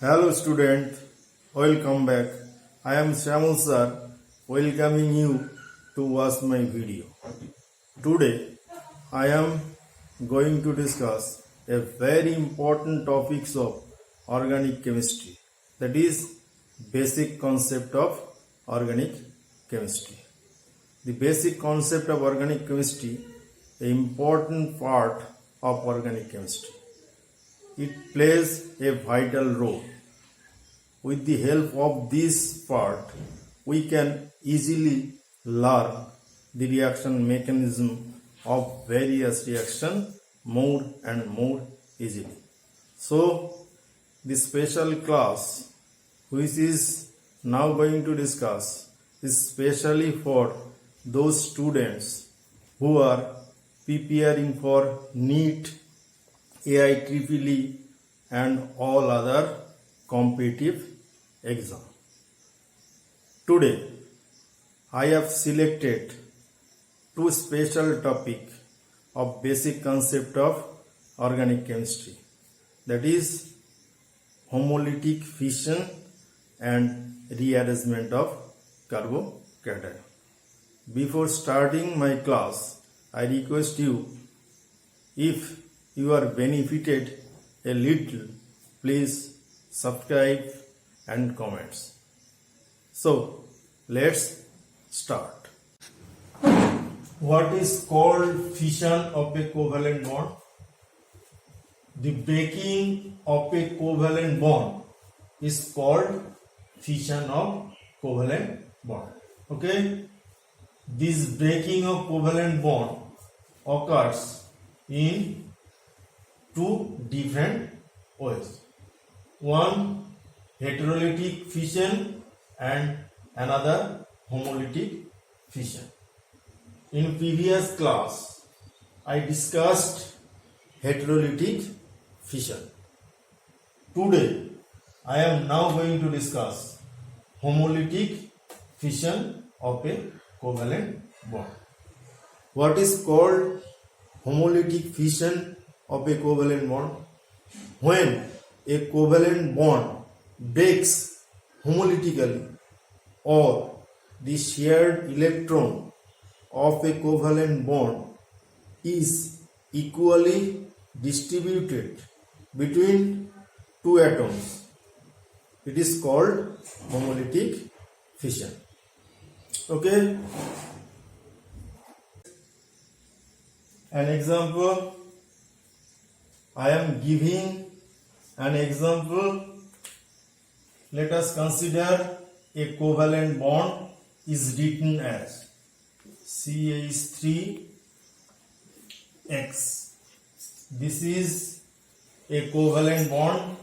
Hello student, welcome back. I am Shamul sir, welcoming you to watch my video. Today I am going to discuss a very important topics of organic chemistry, that is basic concept of organic chemistry. The basic concept of organic chemistry, an important part of organic chemistry. It plays a vital role. With the help of this part, we can easily learn the reaction mechanism of various reactions more and more easily. So, the special class which is now going to discuss is specially for those students who are preparing for NEET, AIEEE and all other competitive exam. Today I have selected two special topic of basic concept of organic chemistry, that is homolytic fission and rearrangement of carbocation. Before starting my class, I request you, if you are benefited a little, please subscribe and comments. So let's start. What is called fission of a covalent bond? The breaking of a covalent bond is called fission of covalent bond. Okay, this breaking of covalent bond occurs in two different ways. One, heterolytic fission, and another homolytic fission. In previous class, I discussed heterolytic fission. Today, I am now going to discuss homolytic fission of a covalent bond. What is called homolytic fission of a covalent bond? When a covalent bond breaks homolytically, or the shared electron of a covalent bond is equally distributed between two atoms, it is called homolytic fission. Okay, an example, I am giving an example. Let us consider a covalent bond is written as CH3X. This is a covalent bond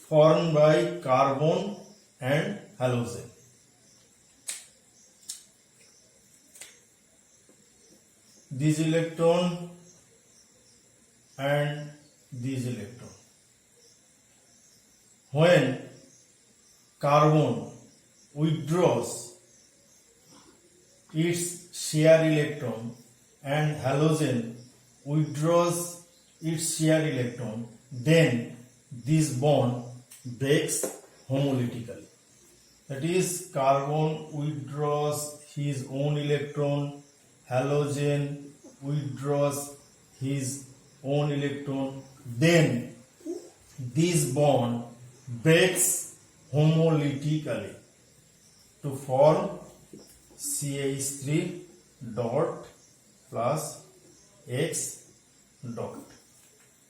formed by carbon and halogen. This electron and this electron. When carbon withdraws its share electron and halogen withdraws its share electron, then this bond breaks homolytically. That is, carbon withdraws his own electron, halogen withdraws his own electron, then this bond breaks homolytically to form CH3 dot plus X dot.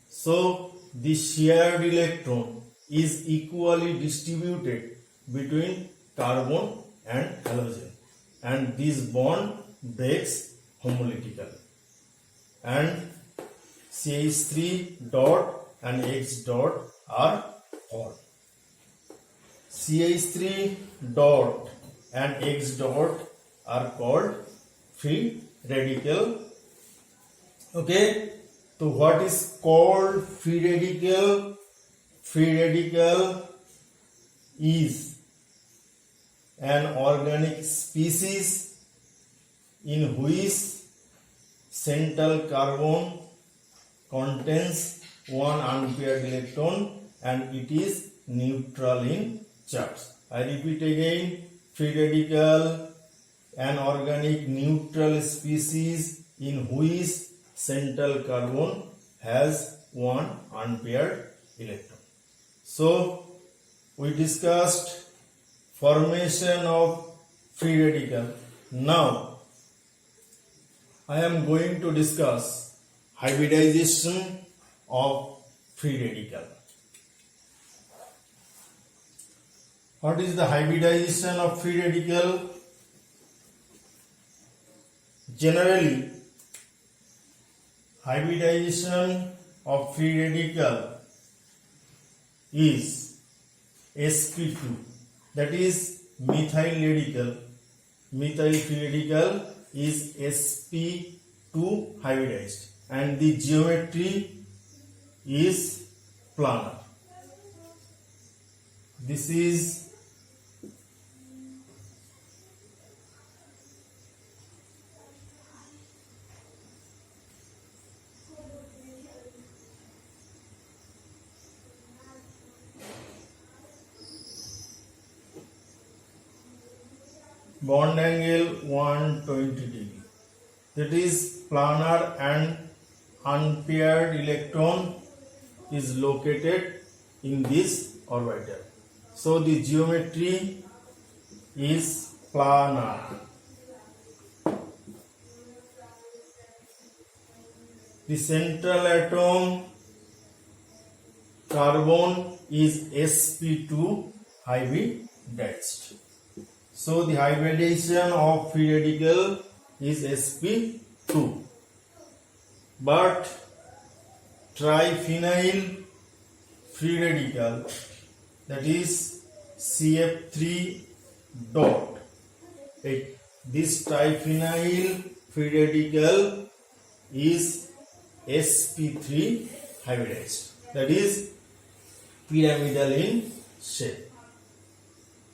So the shared electron is equally distributed between carbon and halogen, and this bond breaks homolytically, and CH3 dot and X dot are formed. CH3 dot and X dot are called free radical. Okay, so what is called free radical? Free radical is an organic species in which central carbon contains one unpaired electron and it is neutral in charge. I repeat again, free radical, an organic neutral species in which central carbon has one unpaired electron. So we discussed formation of free radical. Now I am going to discuss hybridization of free radical. What is the hybridization of free radical? Generally, hybridization of free radical is sp2, that is methyl radical. Methyl free radical is sp2 hybridized and the geometry is planar. This is bond angle 120 degree. That is planar and unpaired electron is located in this orbital. So the geometry is planar. The central atom carbon is sp2 hybridized. So the hybridization of free radical is sp2. But triphenyl free radical, that is CF3 dot. This triphenyl free radical is sp3 hybridized, that is pyramidal in shape.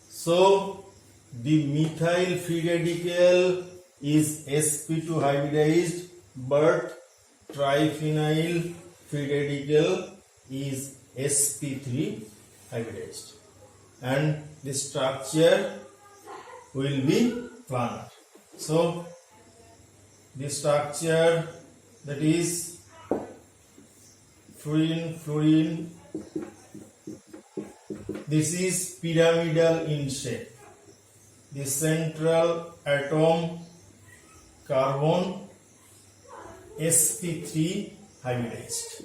So the methyl free radical is sp2 hybridized, but triphenyl free radical is sp3 hybridized, and the structure will be planar. So the structure, that is fluorine, this is pyramidal in shape. The central atom carbon sp3 hybridized.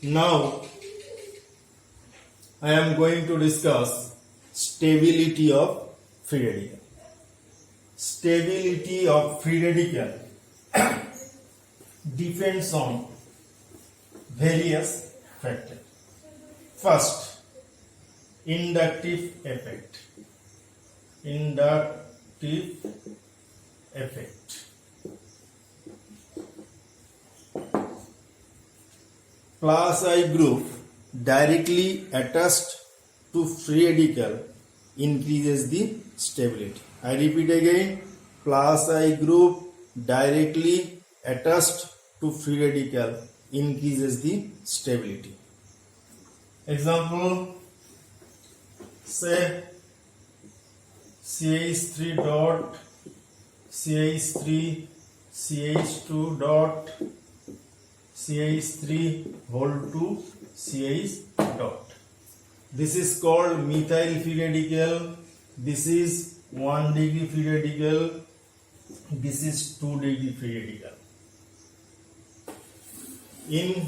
Now I am going to discuss stability of free radical. Stability of free radical depends on various factors. First, inductive effect. Inductive effect. Plus I group directly attached to free radical increases the stability. I repeat again, plus I group directly attached to free radical increases the stability. Example, say CH3 dot, CH3, CH2 dot, CH3 whole to CH dot. This is called methyl free radical. This is 1 degree free radical. This is 2 degree free radical. In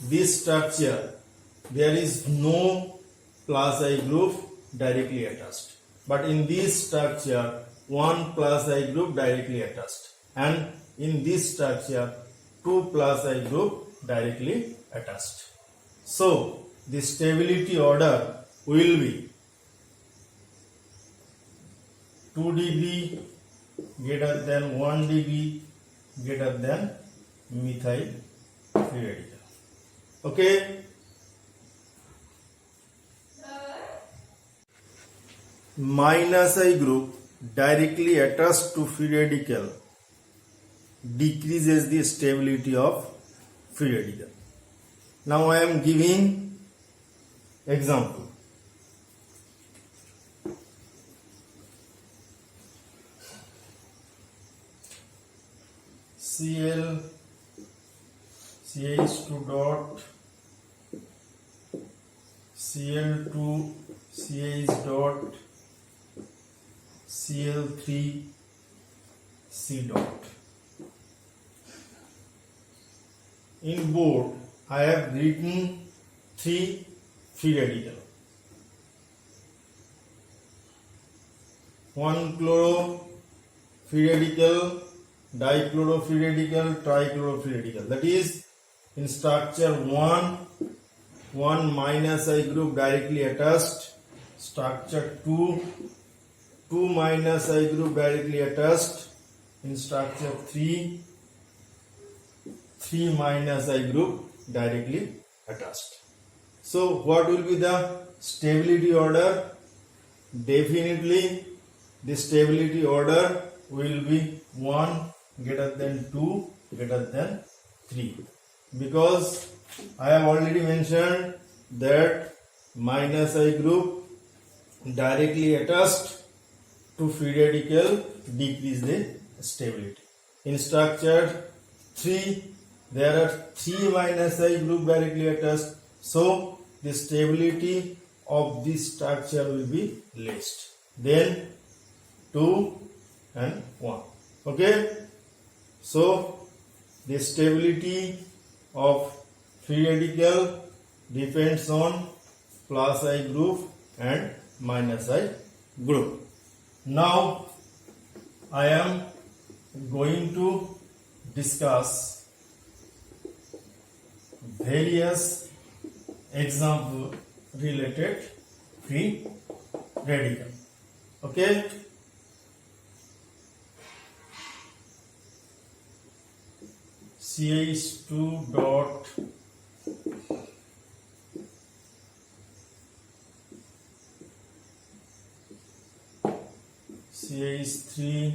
this structure, there is no plus I group directly attached. But in this structure, 1 plus I group directly attached. And in this structure, 2 plus I group directly attached. So the stability order will be 2 degree greater than 1 degree greater than methyl free radical. Okay. Minus I group directly attached to free radical decreases the stability of free radical. Now I am giving example. Cl CH2 dot Cl2 CH dot Cl3 C dot. In board I have written 3 free radical. 1 chloro free radical, dichloro free radical, trichloro free radical. That is, in structure 1 minus I group directly attached. Structure 2 minus I group directly attached. In structure 3 minus I group directly attached. So what will be the stability order? Definitely the stability order will be 1 greater than 2 greater than 3, because I have already mentioned that minus I group directly attached to free radical decrease the stability. In structure 3 there are 3 minus I group directly attached, so the stability of this structure will be less than 2 and 1. Okay, so the stability of free radical depends on plus I group and minus I group. Now I am going to discuss various example related free radical. Okay, CH2 dot CH3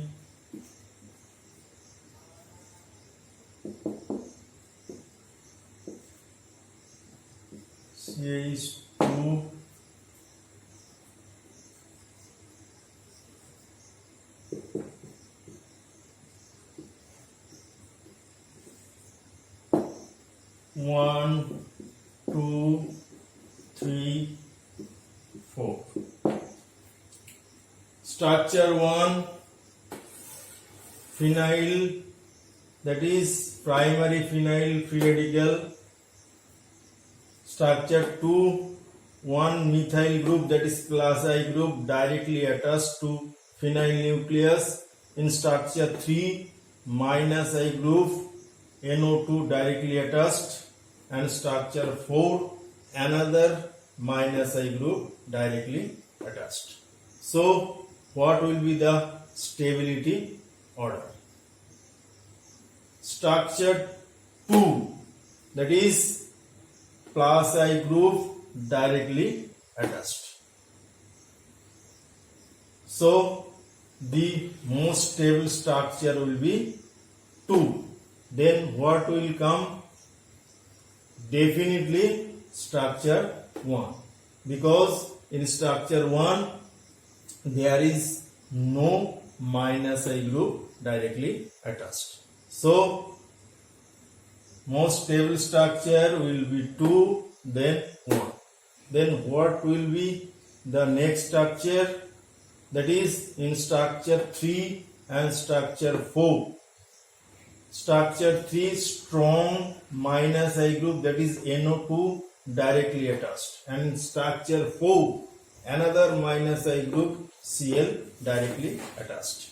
CH2 1 2 3 4. Structure 1 phenyl, that is primary phenyl free radical. Structure 2 1 methyl group, that is plus I group directly attached to phenyl nucleus. In structure 3 minus I group NO2 directly attached, and structure 4 another minus I group directly attached. So what will be the stability order? Structure 2, that is plus I group directly attached. So the most stable structure will be 2. Then what will come? Definitely structure 1, because in structure 1 there is no minus I group directly attached. So most stable structure will be 2, then 1. Then what will be the next structure? That is in structure 3 and structure 4. Structure 3 strong minus I group, that is NO2 directly attached, and in structure 4 another minus I group Cl directly attached.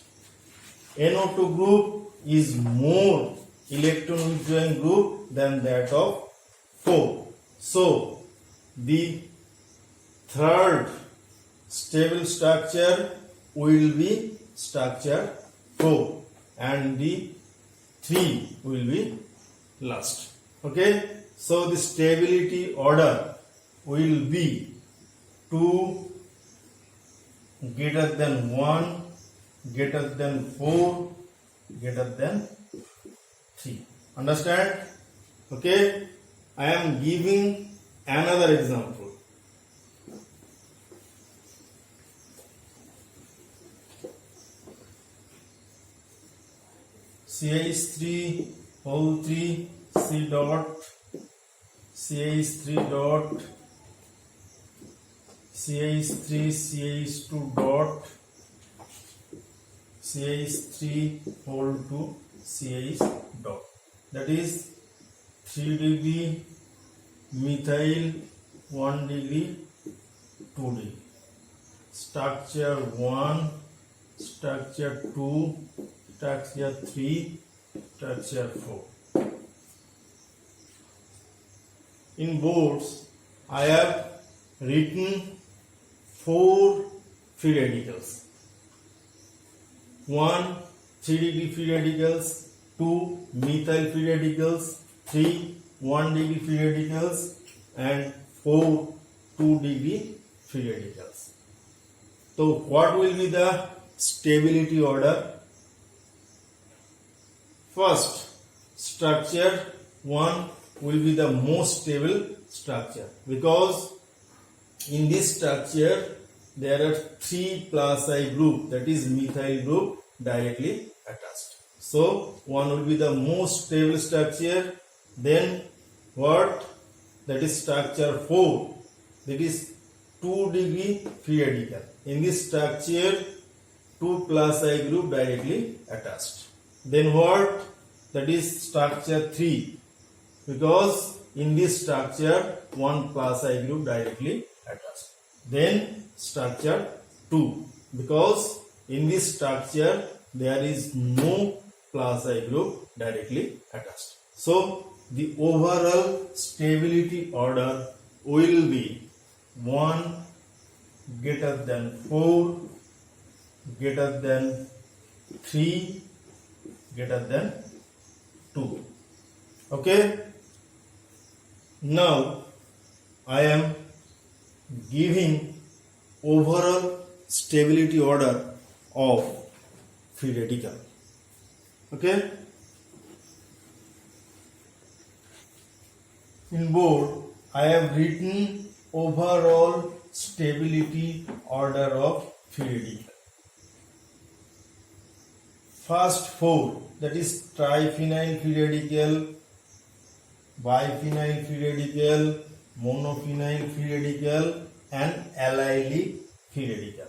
NO2 group is more electron withdrawing group than that of 4. So the third stable structure will be structure 4 and the 3 will be last. Okay, so the stability order will be 2 greater than 1 greater than 4 greater than 3. Understand? Okay, I am giving another example. CH3 whole 3 C dot CH3 dot CH3 CH2 dot CH3 whole 2 CH dot, that is 3 degree methyl 1 degree 2 degree, structure 1, structure 2, structure 3, structure 4. In boards I have written 4 free radicals. 1 3 degree free radicals, 2 methyl free radicals, 3 1 degree free radicals, and 4 2 degree free radicals. So what will be the stability order? First, structure 1 will be the most stable structure, because in this structure there are 3 plus I group, that is methyl group, directly attached. So 1 will be the most stable structure. Then what? That is structure 4, that is 2 degree free radical. In this structure 2 plus I group directly attached. Then what? That is structure 3, because in this structure 1 plus I group directly attached. Then structure 2, because in this structure there is no plus I group directly attached. So the overall stability order will be 1 greater than 4 greater than 3 greater than 2. Okay. Now I am giving overall stability order of free radical. Okay. In board I have written overall stability order of free radical. First 4, that is triphenyl free radical, biphenyl free radical, monophenyl free radical, and allylic free radical.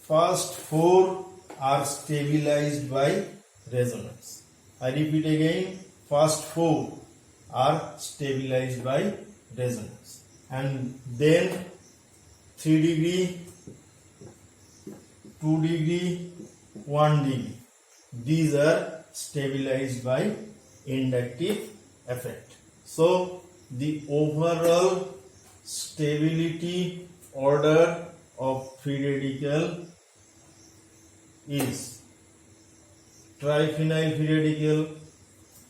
First 4 are stabilized by resonance. I repeat again, first 4 are stabilized by resonance, and then 3 degree, 2 degree, 1 degree, these are stabilized by inductive effect. So the overall stability order of free radical is triphenyl free radical,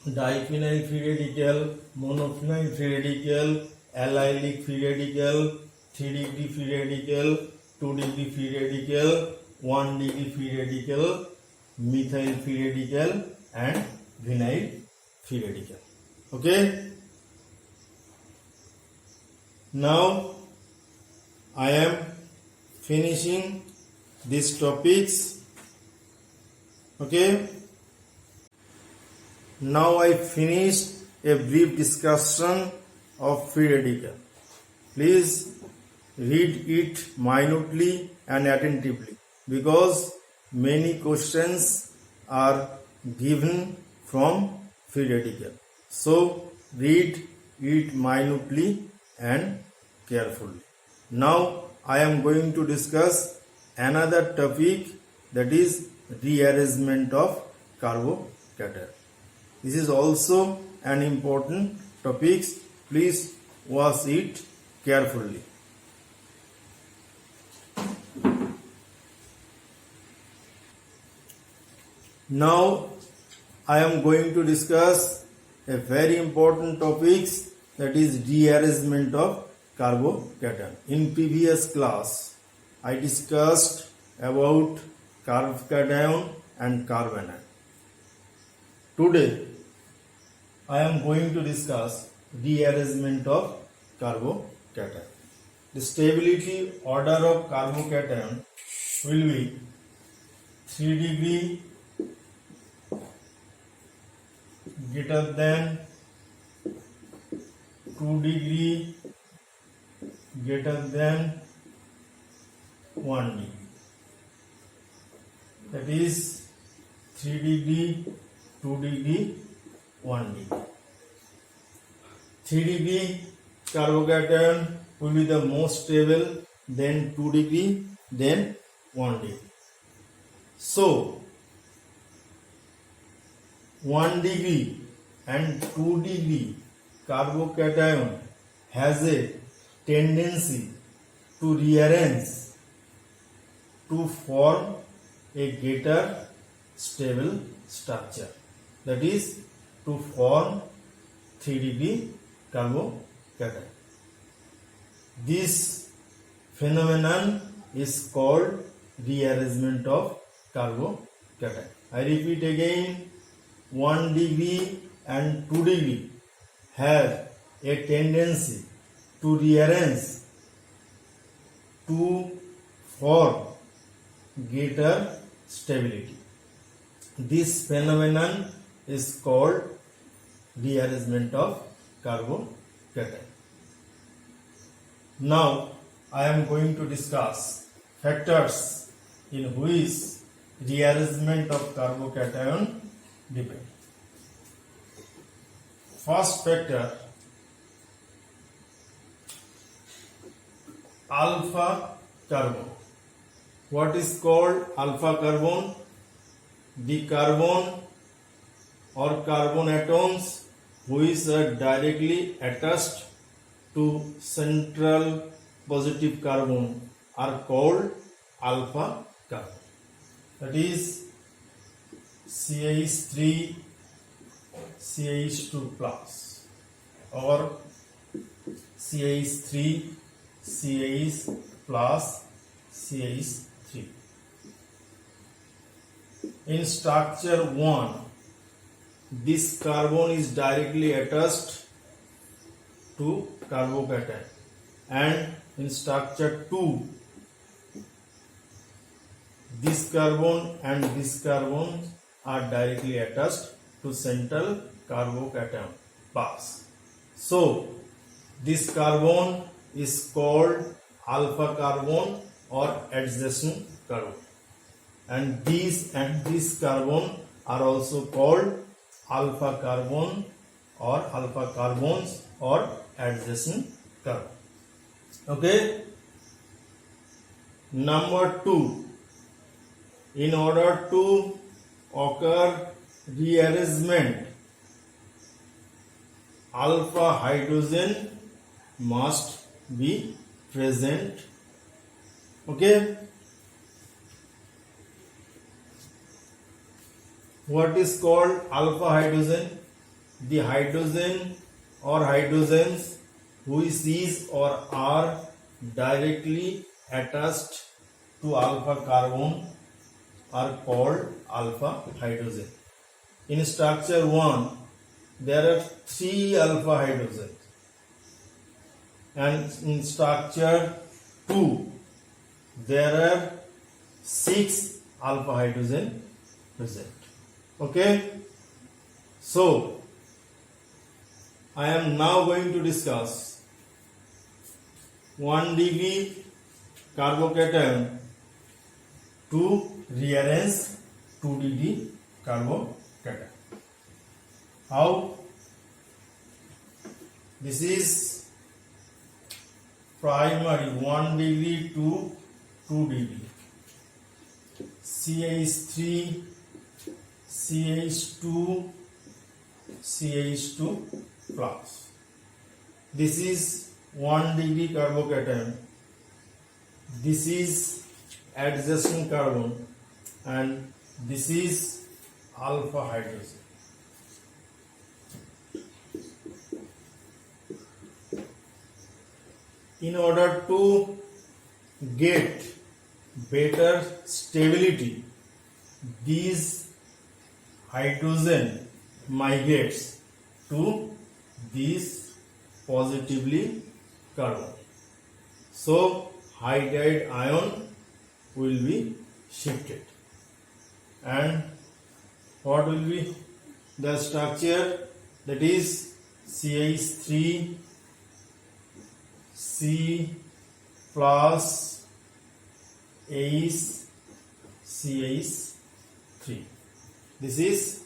diphenyl free radical, monophenyl free radical, allylic free radical, 3 degree free radical, 2 degree free radical, 1 degree free radical, methyl free radical, and vinyl free radical. Okay. Now I am finishing these topics. Okay. Now I finished a brief discussion of free radical. Please read it minutely and attentively, because many questions are given from free radical. So read it minutely and carefully. Now I am going to discuss another topic, that is rearrangement of carbocation. This is also an important topic. Please watch it carefully. Now I am going to discuss a very important topic, that is rearrangement of carbocation. In previous class I discussed about carbocation and carbanion. Today I am going to discuss rearrangement of carbocation. The stability order of carbocation will be 3 degree greater than 2 degree greater than 1 degree. That is 3 degree, 2 degree, 1 degree. 3 degree carbocation will be the most stable, then 2 degree, then 1 degree. So 1 degree and 2 degree carbocation has a tendency to rearrange to form a greater stable structure, that is to form 3 degree carbocation. This phenomenon is called rearrangement of carbocation. I repeat again, 1 degree and 2 degree have a tendency to rearrange to form greater stability. This phenomenon is called rearrangement of carbocation. Now I am going to discuss factors in which rearrangement of carbocation depends. First factor, alpha carbon. What is called alpha carbon? The carbon or carbon atoms which are directly attached to central positive carbon are called alpha carbon. That is CH3 CH2 plus or CH3 CH plus CH3. In structure 1, this carbon is directly attached to carbocation, and in structure 2, this carbon and this carbon are directly attached to central carbocation paths. So this carbon is called alpha carbon or adjacent carbon, and this carbon are also called alpha carbon or alpha carbons or adjacent carbon. Okay. Number 2, in order to occur rearrangement, alpha hydrogen must be present. Okay. What is called alpha hydrogen? The hydrogen or hydrogens which is or are directly attached to alpha carbon are called alpha hydrogen. In structure 1, there are 3 alpha hydrogens, and in structure 2, there are 6 alpha hydrogen present. Okay. So I am now going to discuss 1 degree carbocation to rearrange 2 degree carbocation. How? This is primary 1 degree to 2 degree. CH3 CH2 CH2 plus. This is 1 degree carbocation. This is adjacent carbon, and this is alpha hydrogen. In order to get better stability, these hydrogen migrates to this positively carbon. So hydride ion will be shifted. And what will be the structure? That is CH3 C plus CH3. This is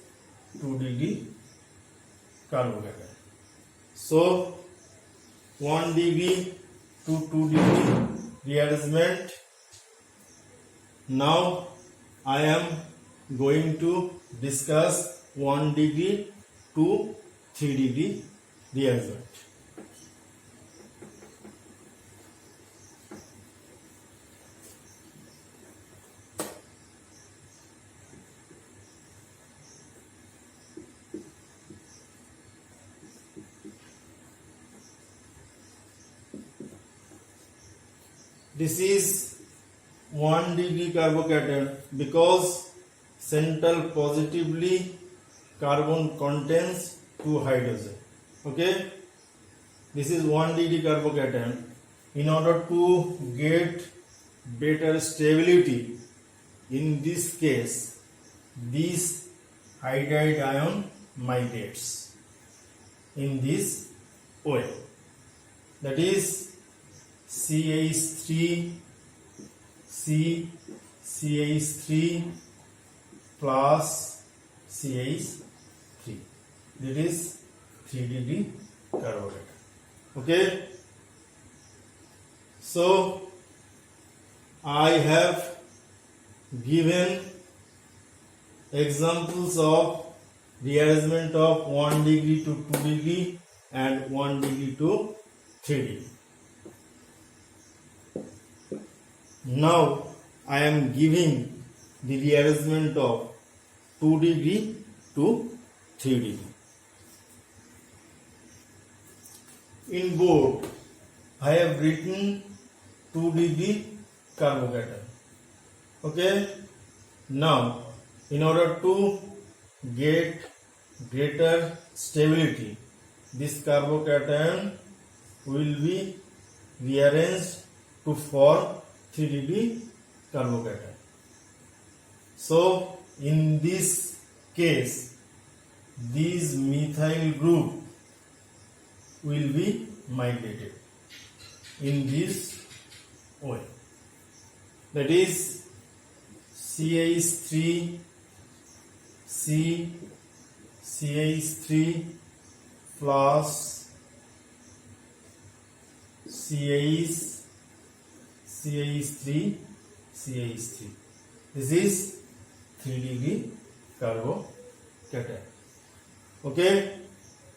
2 degree carbocation. So 1 degree to 2 degree rearrangement. Now I am going to discuss 1 degree to 3 degree rearrangement. This is 1 degree carbocation because central positively carbon contains 2 hydrogen. Okay, this is 1 degree carbocation. In order to get better stability, in this case, this hydride ion migrates in this way. That is CH3 C CH3 plus CH3. That is 3 degree carbocation. Okay. So I have given examples of rearrangement of 1 degree to 2 degree and 1 degree to 3 degree. Now I am giving the rearrangement of 2 degree to 3 degree. In board I have written 2 degree carbocation. Okay. Now in order to get greater stability, this carbocation will be rearranged to form 3 degree carbocation. So in this case, this methyl group will be migrated in this way. That is CH3 C CH3 plus CH3 CH3. This is 3 degree carbocation. Okay.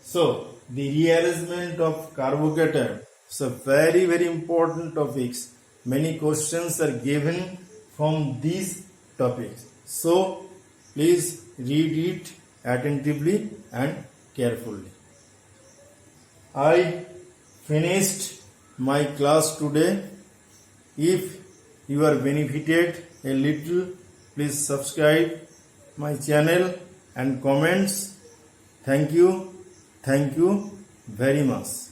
So the rearrangement of carbocation is a very important topics. Many questions are given from these topics. So please read it attentively and carefully. I finished my class today. If you are benefited a little, please subscribe my channel and comments. Thank you very much.